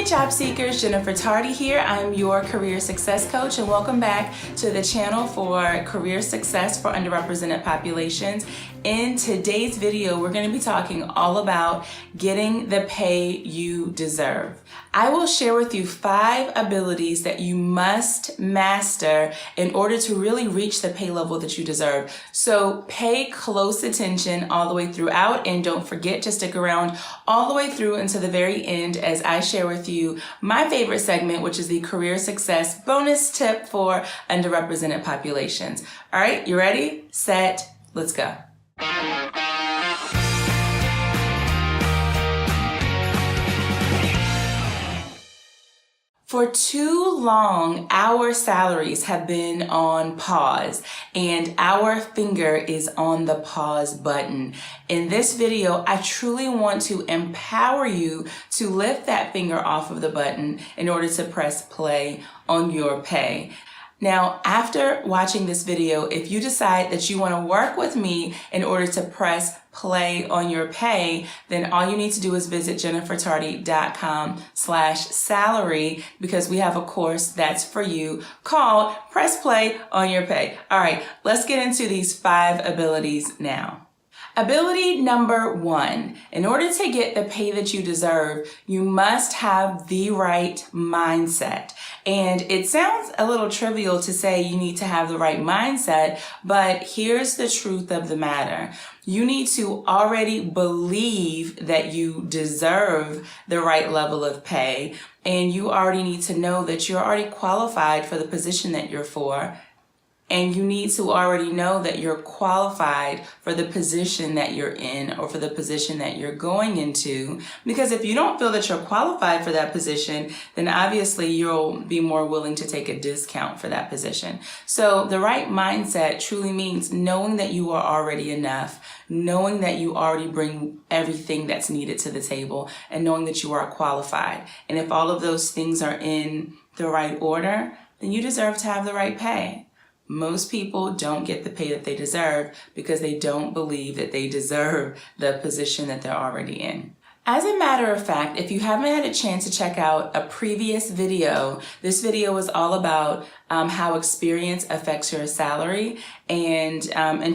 job seekers, Jennifer Tardy here. I'm your career success coach, and welcome back to the channel for career success for underrepresented populations. In today's video, we're going to be talking all about getting the pay you deserve. I will share with you 5 abilities that you must master in order to really reach the pay level that you deserve. So pay close attention all the way throughout, and don't forget to stick around all the way through until the very end as I share with you my favorite segment, which is the career success bonus tip for underrepresented populations. All right, you ready, set, let's go. For too long, our salaries have been on pause, and our finger is on the pause button. In this video, I truly want to empower you to lift that finger off of the button in order to press play on your pay. Now, after watching this video, if you decide that you want to work with me in order to press play on your pay, then all you need to do is visit jennifertardy.com/salary, because we have a course that's for you called Press Play on Your Pay. All right, let's get into these 5 abilities now. Ability number 1, in order to get the pay that you deserve, you must have the right mindset. And it sounds a little trivial to say you need to have the right mindset, but here's the truth of the matter. You need to already believe that you deserve the right level of pay, and you already need to know that you're already qualified for the position that you're for. And you need to already know that you're qualified for the position that you're in, or for the position that you're going into. Because if you don't feel that you're qualified for that position, then obviously you'll be more willing to take a discount for that position. So the right mindset truly means knowing that you are already enough, knowing that you already bring everything that's needed to the table, and knowing that you are qualified. And if all of those things are in the right order, then you deserve to have the right pay. Most people don't get the pay that they deserve because they don't believe that they deserve the position that they're already in. As a matter of fact, if you haven't had a chance to check out a previous video, this video is all about how experience affects your salary. And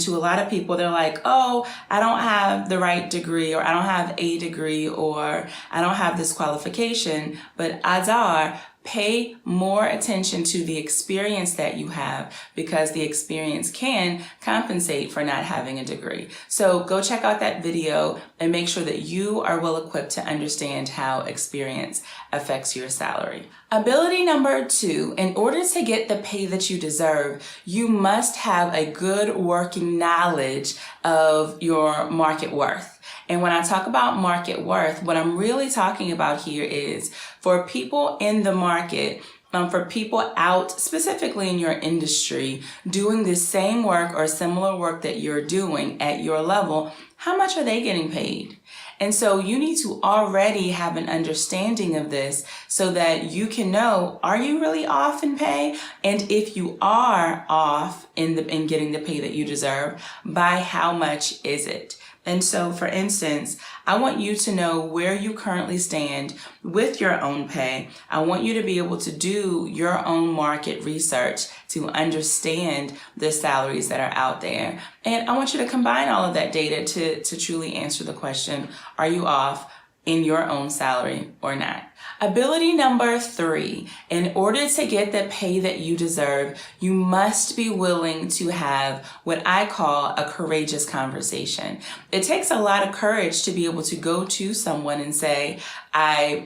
to a lot of people, they're like, oh, I don't have the right degree, or I don't have a degree, or I don't have this qualification. But odds are, pay more attention to the experience that you have, because the experience can compensate for not having a degree. So go check out that video and make sure that you are well equipped to understand how experience affects your salary. Ability number 2, in order to get the pay that you deserve, you must have a good working knowledge of your market worth. And when I talk about market worth, what I'm really talking about here is for people in the market, for people out specifically in your industry doing the same work or similar work that you're doing at your level, how much are they getting paid? And so you need to already have an understanding of this so that you can know, are you really off in pay? And if you are off in getting the pay that you deserve, by how much is it? And so, for instance, I want you to know where you currently stand with your own pay. I want you to be able to do your own market research to understand the salaries that are out there. And I want you to combine all of that data to truly answer the question, are you off in your own salary or not? Ability number 3, in order to get the pay that you deserve, you must be willing to have what I call a courageous conversation. It takes a lot of courage to be able to go to someone and say,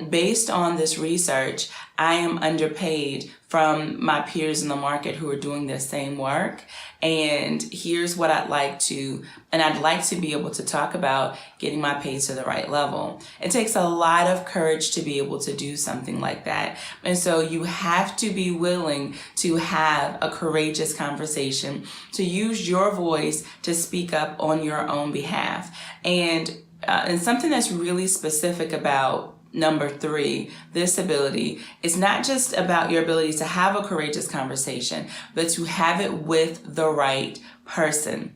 based on this research, I am underpaid from my peers in the market who are doing the same work. And here's what I'd like to be able to talk about getting my pay to the right level. It takes a lot of courage to be able to do something like that. And so you have to be willing to have a courageous conversation, to use your voice to speak up on your own behalf. And something that's really specific about number 3, this ability, is not just about your ability to have a courageous conversation, but to have it with the right person.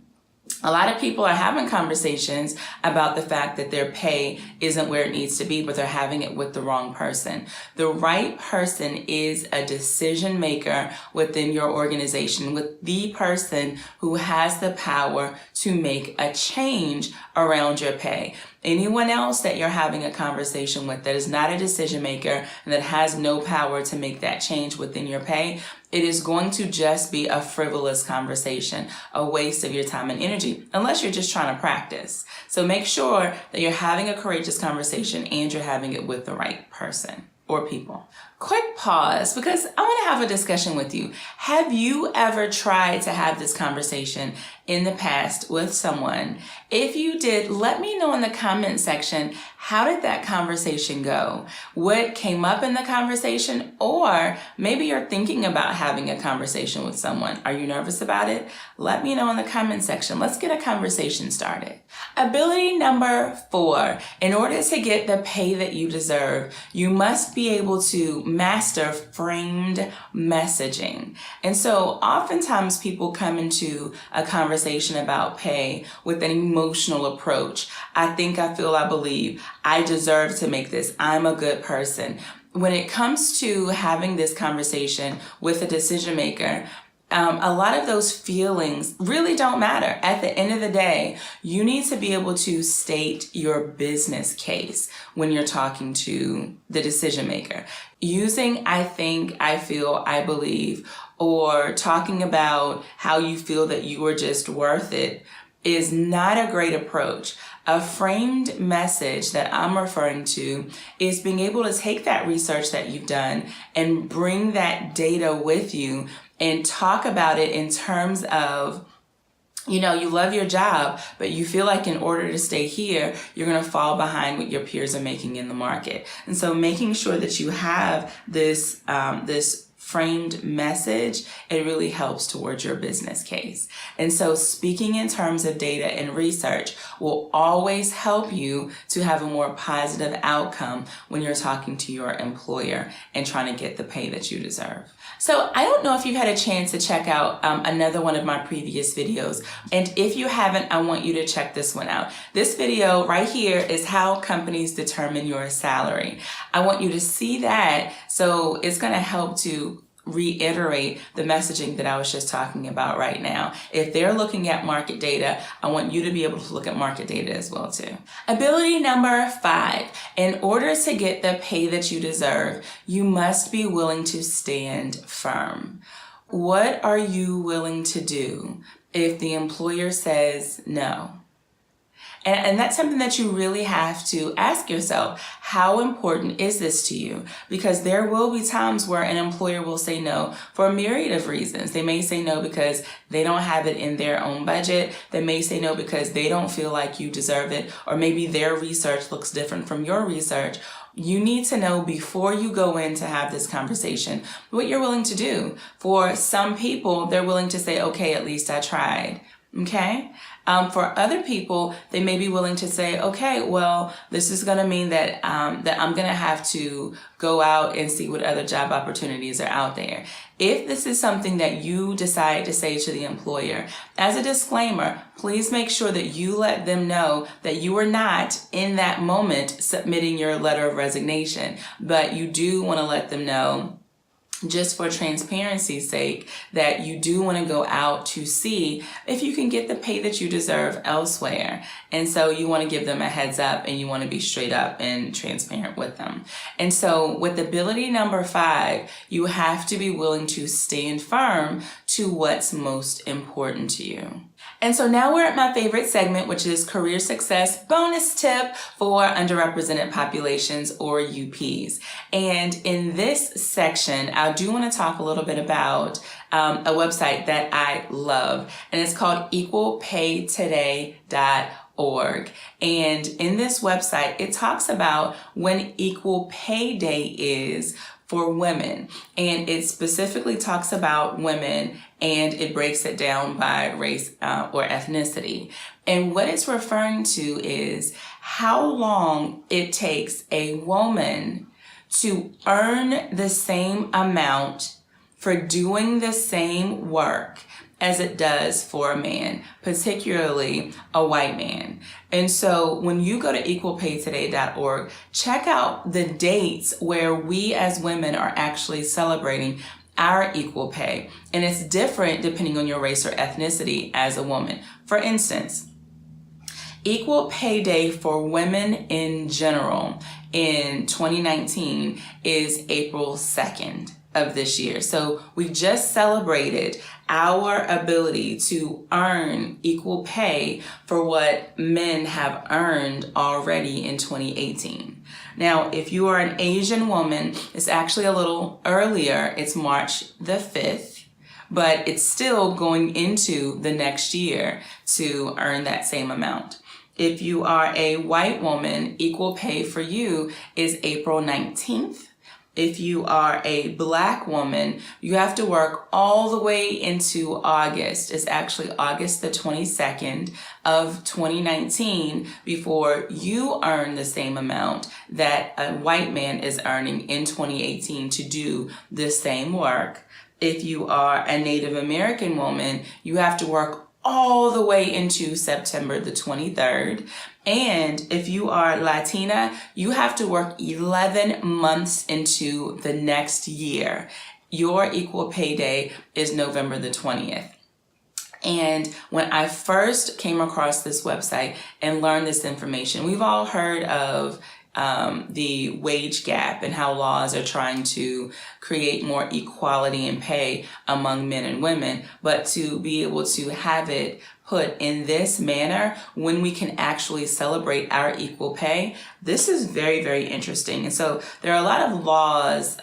A lot of people are having conversations about the fact that their pay isn't where it needs to be, but they're having it with the wrong person. The right person is a decision maker within your organization, with the person who has the power to make a change around your pay. Anyone else that you're having a conversation with that is not a decision maker and that has no power to make that change within your pay, it is going to just be a frivolous conversation, a waste of your time and energy, unless you're just trying to practice. So make sure that you're having a courageous conversation and you're having it with the right person or people. Quick pause, because I want to have a discussion with you. Have you ever tried to have this conversation in the past with someone? If you did, let me know in the comment section, how did that conversation go? What came up in the conversation? Or maybe you're thinking about having a conversation with someone. Are you nervous about it? Let me know in the comment section. Let's get a conversation started. Ability number 4, in order to get the pay that you deserve, you must be able to master framed messaging. And so oftentimes people come into a conversation about pay with an emotional approach. I think, I feel, I believe, I deserve to make this, I'm a good person. When it comes to having this conversation with a decision maker, a lot of those feelings really don't matter. At the end of the day, you need to be able to state your business case when you're talking to the decision maker. Using I think, I feel, I believe, or talking about how you feel that you are just worth it is not a great approach. A framed message that I'm referring to is being able to take that research that you've done and bring that data with you and talk about it in terms of, you love your job, but you feel like in order to stay here, you're going to fall behind what your peers are making in the market. And so making sure that you have this framed message, it really helps towards your business case. And so speaking in terms of data and research will always help you to have a more positive outcome when you're talking to your employer and trying to get the pay that you deserve. So I don't know if you've had a chance to check out another one of my previous videos. And if you haven't, I want you to check this one out. This video right here is how companies determine your salary. I want you to see that, so it's going to help to reiterate the messaging that I was just talking about right now. If they're looking at market data, I want you to be able to look at market data as well too. Ability number 5, in order to get the pay that you deserve, you must be willing to stand firm. What are you willing to do if the employer says no? And that's something that you really have to ask yourself. How important is this to you? Because there will be times where an employer will say no for a myriad of reasons. They may say no because they don't have it in their own budget. They may say no because they don't feel like you deserve it, or maybe their research looks different from your research. You need to know before you go in to have this conversation what you're willing to do. For some people, they're willing to say, okay, at least I tried. Okay? For other people, they may be willing to say, okay, well, this is going to mean that that I'm going to have to go out and see what other job opportunities are out there. If this is something that you decide to say to the employer, as a disclaimer, please make sure that you let them know that you are not in that moment submitting your letter of resignation, but you do want to let them know, just for transparency's sake, that you do want to go out to see if you can get the pay that you deserve elsewhere. And so you want to give them a heads up, and you want to be straight up and transparent with them. And so with ability number 5, you have to be willing to stand firm to what's most important to you. And so now we're at my favorite segment, which is career success bonus tip for underrepresented populations, or UPs. And in this section, I do want to talk a little bit about a website that I love, and it's called equalpaytoday.org. And in this website, it talks about when Equal Pay Day is for women, and it specifically talks about women, and it breaks it down by race or ethnicity. And what it's referring to is how long it takes a woman to earn the same amount for doing the same work as it does for a man, particularly a white man. And so when you go to equalpaytoday.org, check out the dates where we as women are actually celebrating our equal pay. And it's different depending on your race or ethnicity as a woman. For instance, Equal Pay Day for women in general in 2019 is April 2nd of this year. So we just celebrated our ability to earn equal pay for what men have earned already in 2018. Now, if you are an Asian woman, it's actually a little earlier. It's March the 5th, but it's still going into the next year to earn that same amount. If you are a white woman, equal pay for you is April 19th. If you are a black woman, you have to work all the way into August. It's actually August the 22nd of 2019 before you earn the same amount that a white man is earning in 2018 to do the same work. If you are a Native American woman, you have to work all the way into September the 23rd. And if you are Latina, you have to work 11 months into the next year. Your equal pay day is November the 20th. And when I first came across this website and learned this information, we've all heard of the wage gap and how laws are trying to create more equality in pay among men and women, but to be able to have it put in this manner when we can actually celebrate our equal pay, this is very, very interesting. And so there are a lot of laws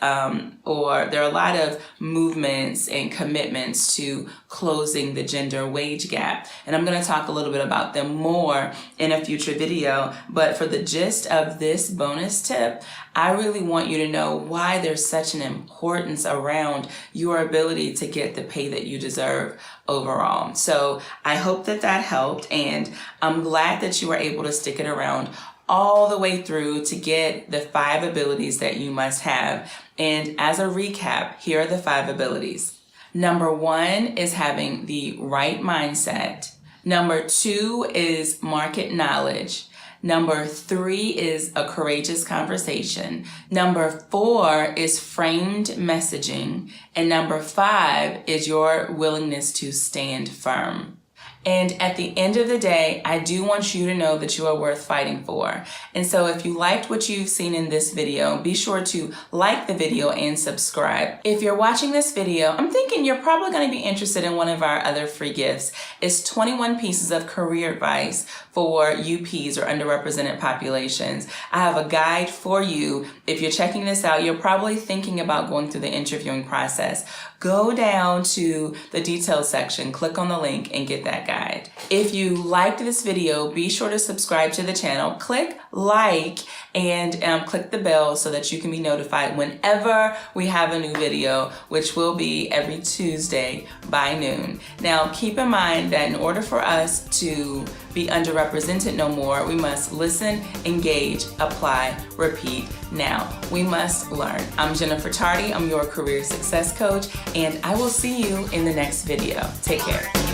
or there are a lot of movements and commitments to closing the gender wage gap. And I'm going to talk a little bit about them more in a future video. But for the gist of this bonus tip, I really want you to know why there's such an importance around your ability to get the pay that you deserve overall. So I hope that that helped, and I'm glad that you were able to stick it around all the way through to get the 5 abilities that you must have. And as a recap, here are the 5 abilities. Number 1 is having the right mindset. Number 2 is market knowledge. Number 3 is a courageous conversation. Number 4 is framed messaging. And number 5 is your willingness to stand firm. And at the end of the day, I do want you to know that you are worth fighting for. And so if you liked what you've seen in this video, be sure to like the video and subscribe. If you're watching this video, I'm thinking you're probably going to be interested in one of our other free gifts. It's 21 pieces of career advice for UPs or underrepresented populations. I have a guide for you. If you're checking this out, you're probably thinking about going through the interviewing process. Go down to the details section, click on the link, and get that guide. If you liked this video, be sure to subscribe to the channel, click like, and click the bell so that you can be notified whenever we have a new video, which will be every Tuesday by noon. Now, keep in mind that in order for us to be underrepresented no more, we must listen, engage, apply, repeat. Now, we must learn. I'm Jennifer Tardy. I'm your career success coach, and I will see you in the next video. Take care.